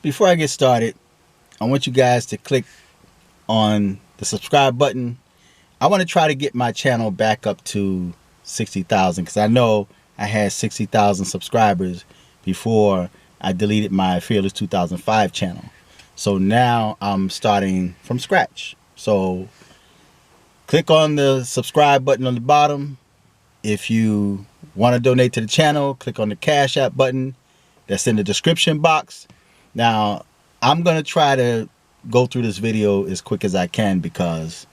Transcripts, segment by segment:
Before I get started, I want you guys to click on the subscribe button. I want to try to get my channel back up to 60,000 because I know I had 60,000 subscribers before I deleted my Fearless 2005 channel. So now I'm starting from scratch. So click on the subscribe button on the bottom. If you want to donate to the channel, click on the Cash App button that's in the description box. Now, I'm going to try to go through this video as quick as I can because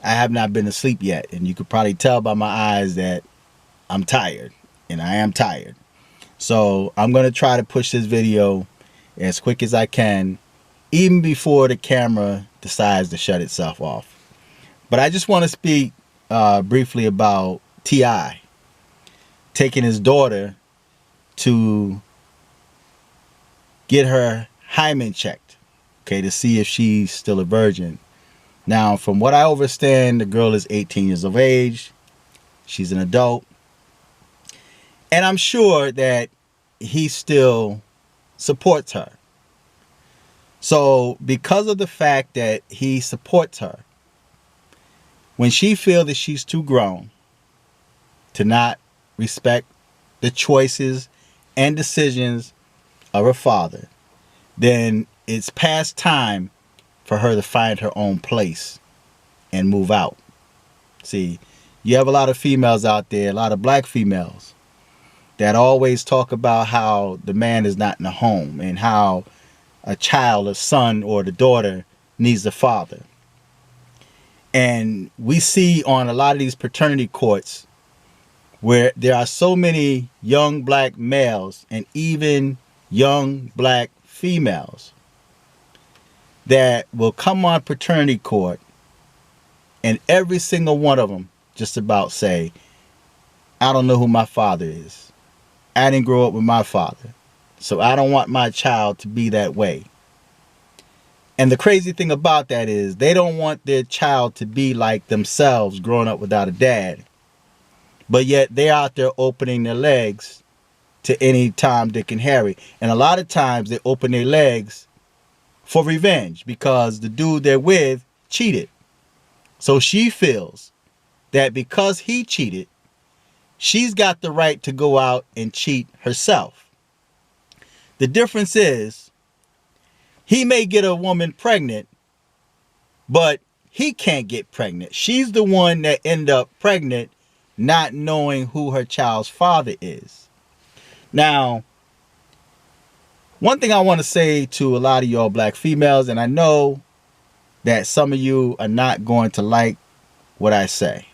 I have not been asleep yet. And you could probably tell by my eyes that I'm tired. And I am tired. So I'm going to try to push this video as quick as I can, even before the camera decides to shut itself off. But I just want to speak briefly about T.I. taking his daughter to get her Hymen checked, okay, to see if she's still a virgin. Now, from what I understand, the girl is 18 years of age. She's an adult. And I'm sure that he still supports her. So, because of the fact that he supports her, when she feels that she's too grown to not respect the choices and decisions of her father, then it's past time for her to find her own place and move out. See, you have a lot of females out there, a lot of black females, that always talk about how the man is not in the home and how a child, a son or the daughter needs a father. And we see on a lot of these paternity courts where there are so many young black males and even young black females that will come on paternity court, and every single one of them just about say, I don't know who my father is. I didn't grow up with my father, so I don't want my child to be that way. And the crazy thing about that is they don't want their child to be like themselves growing up without a dad. But yet they're out there opening their legs to any Tom, Dick, and Harry. And a lot of times they open their legs for revenge because the dude they're with cheated. So she feels that because he cheated, she's got the right to go out and cheat herself. The difference is he may get a woman pregnant, but he can't get pregnant. She's the one that end up pregnant, not knowing who her child's father is. Now, one thing I want to say to a lot of y'all black females, and I know that some of you are not going to like what I say,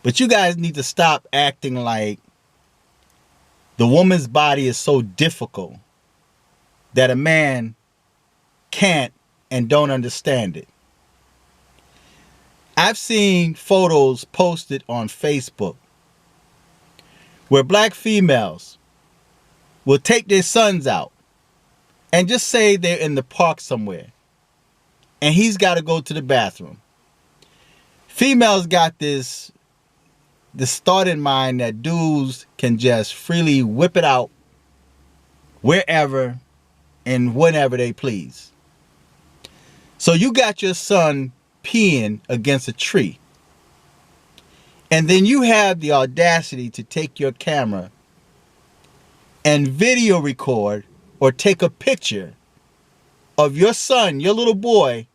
but you guys need to stop acting like the woman's body is so difficult that a man can't and don't understand it. I've seen photos posted on Facebook where black females will take their sons out and just say they're in the park somewhere and he's got to go to the bathroom. Females got this thought in mind that dudes can just freely whip it out wherever and whenever they please. So you got your son peeing against a tree, and then you have the audacity to take your camera and video record or take a picture of your son, your little boy,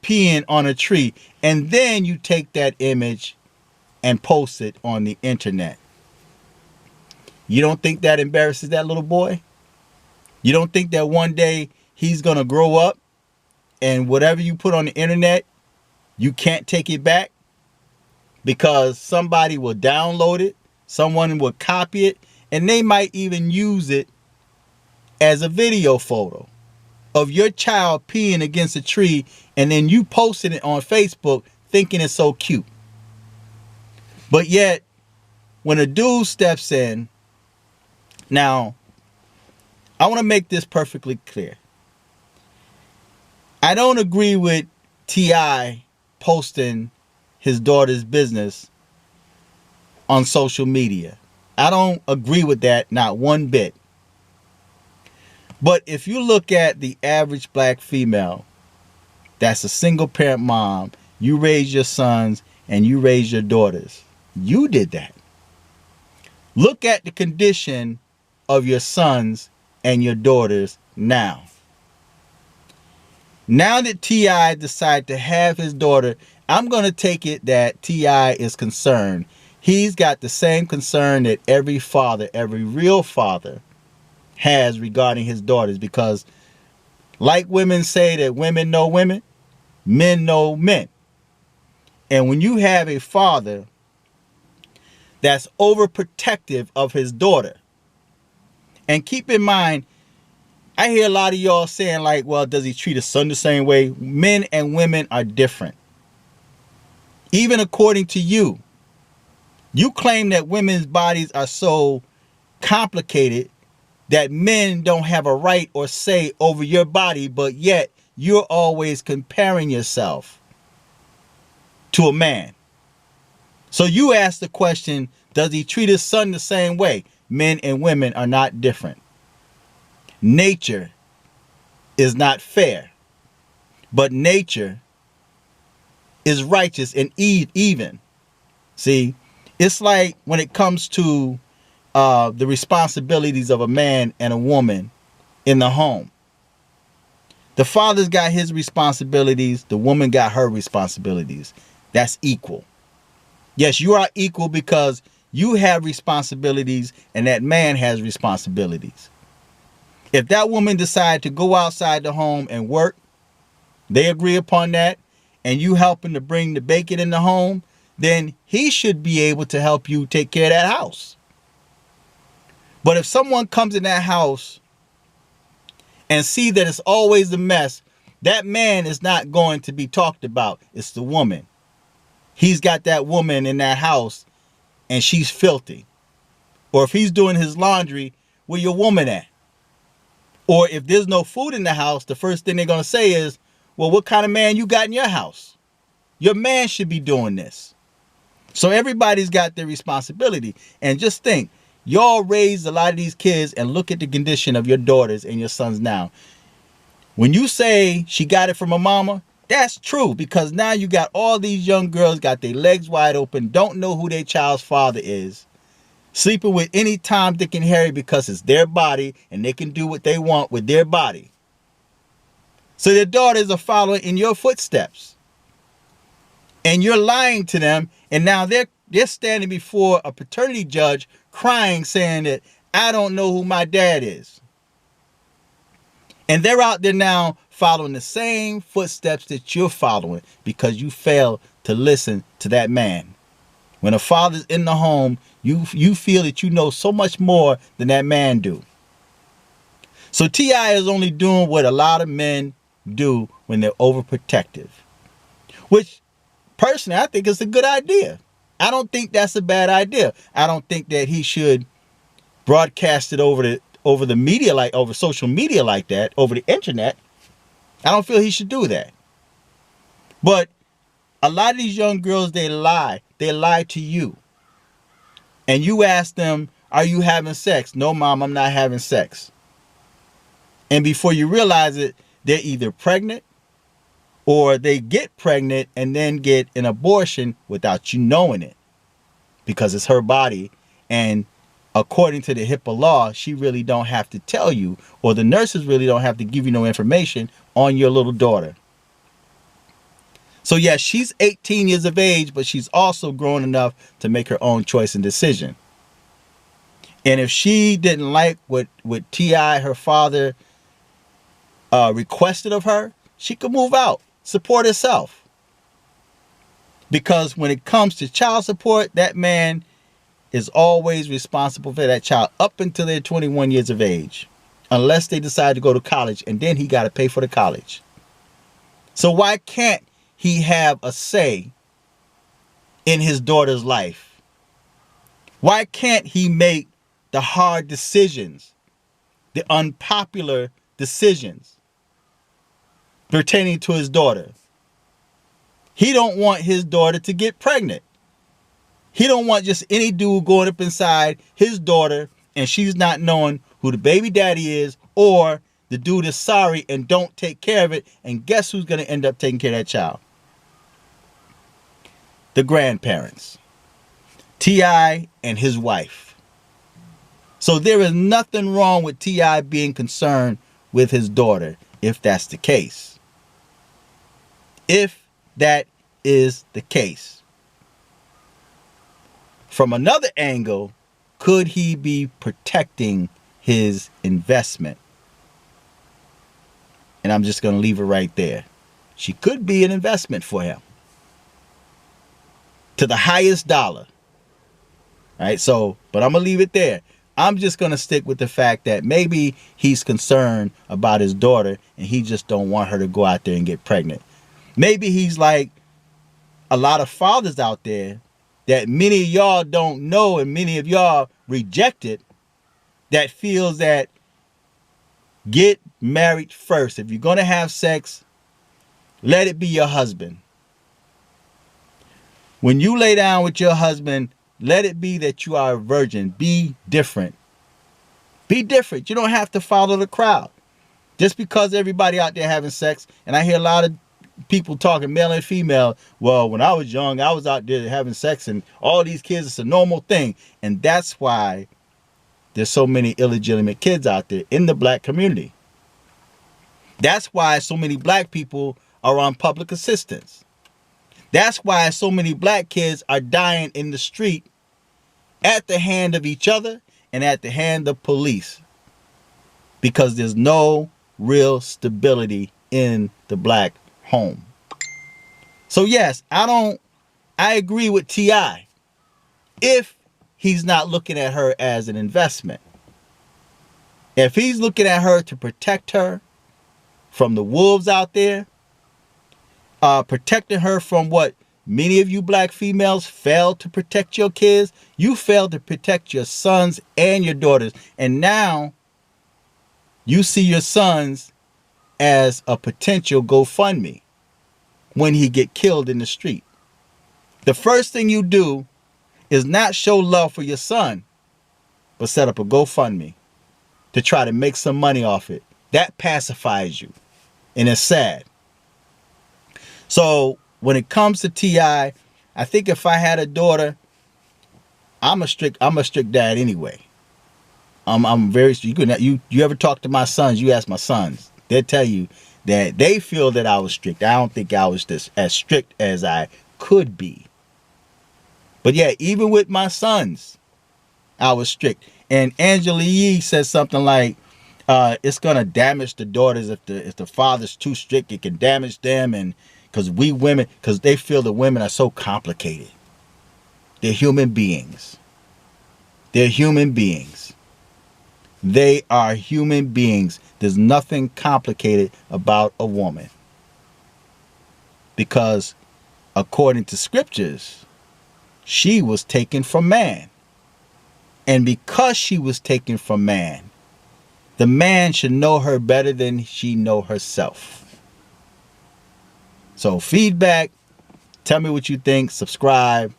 peeing on a tree, and then you take that image and post it on the internet. You don't think that embarrasses that little boy? You don't think that one day he's going to grow up and whatever you put on the internet, you can't take it back because somebody will download it, someone will copy it, and they might even use it as a video photo of your child peeing against a tree, and then you posting it on Facebook thinking it's so cute. But yet, when a dude steps in, now, I want to make this perfectly clear. I don't agree with T.I. posting his daughter's business on social media. I don't agree with that, not one bit. But if you look at the average black female that's a single parent mom, you raise your sons and you raise your daughters. You did that. Look at the condition of your sons and your daughters now. Now that T.I. decided to have his daughter, I'm going to take it that T.I. is concerned. He's got the same concern that every father, every real father has regarding his daughters, because like women say that women know women, men know men. And when you have a father that's overprotective of his daughter, and keep in mind, I hear a lot of y'all saying like, well, does he treat his son the same way? Men and women are different. Even according to you, you claim that women's bodies are so complicated that men don't have a right or say over your body, but yet you're always comparing yourself to a man. So you ask the question, does he treat his son the same way? Men and women are not different. Nature is not fair, but nature is righteous and even. See, it's like when it comes to the responsibilities of a man and a woman in the home. The father's got his responsibilities. The woman got her responsibilities. That's equal. Yes, you are equal because you have responsibilities and that man has responsibilities. If that woman decided to go outside the home and work, they agree upon that, and you helping to bring the bacon in the home, then he should be able to help you take care of that house. But if someone comes in that house and see that it's always a mess, that man is not going to be talked about. It's the woman. He's got that woman in that house and she's filthy. Or if he's doing his laundry, where your woman at? Or if there's no food in the house, the first thing they're going to say is, well, what kind of man you got in your house? Your man should be doing this. So everybody's got their responsibility. And just think, y'all raised a lot of these kids and look at the condition of your daughters and your sons now. When you say she got it from her mama, that's true, because now you got all these young girls got their legs wide open, don't know who their child's father is, sleeping with any Tom, Dick, and Harry because it's their body and they can do what they want with their body. So their daughters are following in your footsteps. And you're lying to them, and now they're standing before a paternity judge crying, saying that I don't know who my dad is. And they're out there now following the same footsteps that you're following because you failed to listen to that man. When a father's in the home, you feel that you know so much more than that man do. So T.I. is only doing what a lot of men do when they're overprotective, which personally I think is a good idea. I don't think that's a bad idea. I don't think that he should broadcast it over the media, like over social media like that, over the internet. I don't feel he should do that. But a lot of these young girls, they lie. They lie to you. And you ask them, are you having sex? No, mom, I'm not having sex. And before you realize it, they're either pregnant or they get pregnant and then get an abortion without you knowing it, because it's her body. And according to the HIPAA law, she really don't have to tell you, or the nurses really don't have to give you no information on your little daughter. So yes, she's 18 years of age, but she's also grown enough to make her own choice and decision. And if she didn't like what T.I., her father, requested of her, she could move out, support herself. Because when it comes to child support, that man is always responsible for that child up until they're 21 years of age, unless they decide to go to college, and then he got to pay for the college. So why can't he have a say in his daughter's life? Why can't he make the hard decisions, the unpopular decisions pertaining to his daughter? He don't want his daughter to get pregnant. He don't want just any dude going up inside his daughter and she's not knowing who the baby daddy is, or the dude is sorry and don't take care of it. And guess who's going to end up taking care of that child? The grandparents. T.I. and his wife. So there is nothing wrong with T.I. being concerned with his daughter, if that's the case. If that is the case. From another angle, could he be protecting his investment? And I'm just going to leave it right there. She could be an investment for him. To the highest dollar. All right, so, but I'm going to leave it there. I'm just going to stick with the fact that maybe he's concerned about his daughter and he just don't want her to go out there and get pregnant. Maybe he's like a lot of fathers out there that many of y'all don't know and many of y'all rejected, that feels that get married first. If you're going to have sex, let it be your husband. When you lay down with your husband, let it be that you are a virgin. Be different. Be different. You don't have to follow the crowd. Just because everybody out there having sex, and I hear a lot of people talking, male and female, well, when I was young, I was out there having sex, and all these kids, it's a normal thing. And that's why there's so many illegitimate kids out there in the black community. That's why so many black people are on public assistance. That's why so many black kids are dying in the street at the hand of each other and at the hand of police. Because there's no real stability in the black home. So yes, I agree with T.I. if he's not looking at her as an investment. If he's looking at her to protect her from the wolves out there, protecting her from what many of you black females failed to protect your kids. You failed to protect your sons and your daughters. And now you see your sons as a potential GoFundMe when he get killed in the street. The first thing you do is not show love for your son, but set up a GoFundMe to try to make some money off it. That pacifies you. And it's sad. So when it comes to T.I., I think if I had a daughter, I'm a strict dad anyway. I'm very strict. You ever talk to my sons? You ask my sons, they'll tell you that they feel that I was strict. I don't think I was as strict as I could be. But yeah, even with my sons, I was strict. And Angela Yee says something like, it's gonna damage the daughters if the father's too strict. It can damage them, and because they feel the women are so complicated. They're human beings. They're human beings. They are human beings. There's nothing complicated about a woman. Because according to scriptures, she was taken from man. And because she was taken from man, the man should know her better than she know herself. So feedback, tell me what you think, subscribe,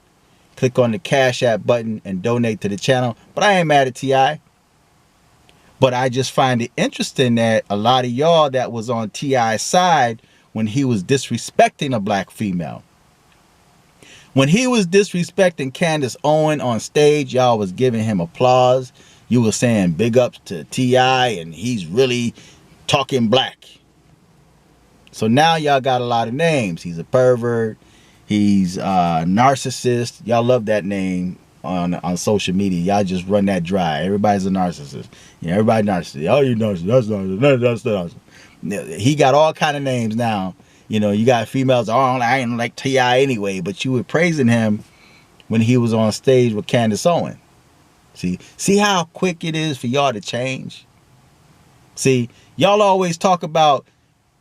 click on the Cash App button and donate to the channel. But I ain't mad at T.I. But I just find it interesting that a lot of y'all that was on T.I.'s side when he was disrespecting a black female. When he was disrespecting Candace Owen on stage, y'all was giving him applause. You were saying big ups to T.I. and he's really talking black. So now y'all got a lot of names. He's a pervert. He's a narcissist. Y'all love that name on social media. Y'all just run that dry. Everybody's a narcissist. You know, everybody narcissist. Oh, you narcissist. That's narcissist. He got all kind of names now. You know, you got females. Oh, I ain't like T.I. anyway. But you were praising him when he was on stage with Candace Owen. See how quick it is for y'all to change? See, y'all always talk about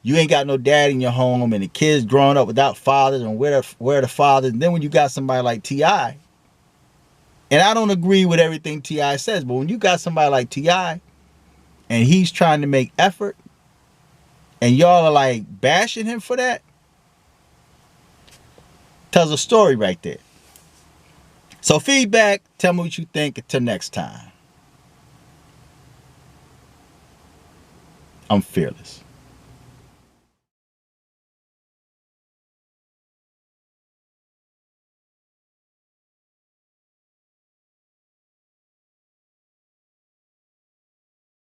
you ain't got no dad in your home and the kids growing up without fathers and where the fathers. And then when you got somebody like T.I., and I don't agree with everything T.I. says, but when you got somebody like T.I. and he's trying to make effort and y'all are like bashing him for that, tells a story right there. So feedback, tell me what you think. Until next time. I'm fearless.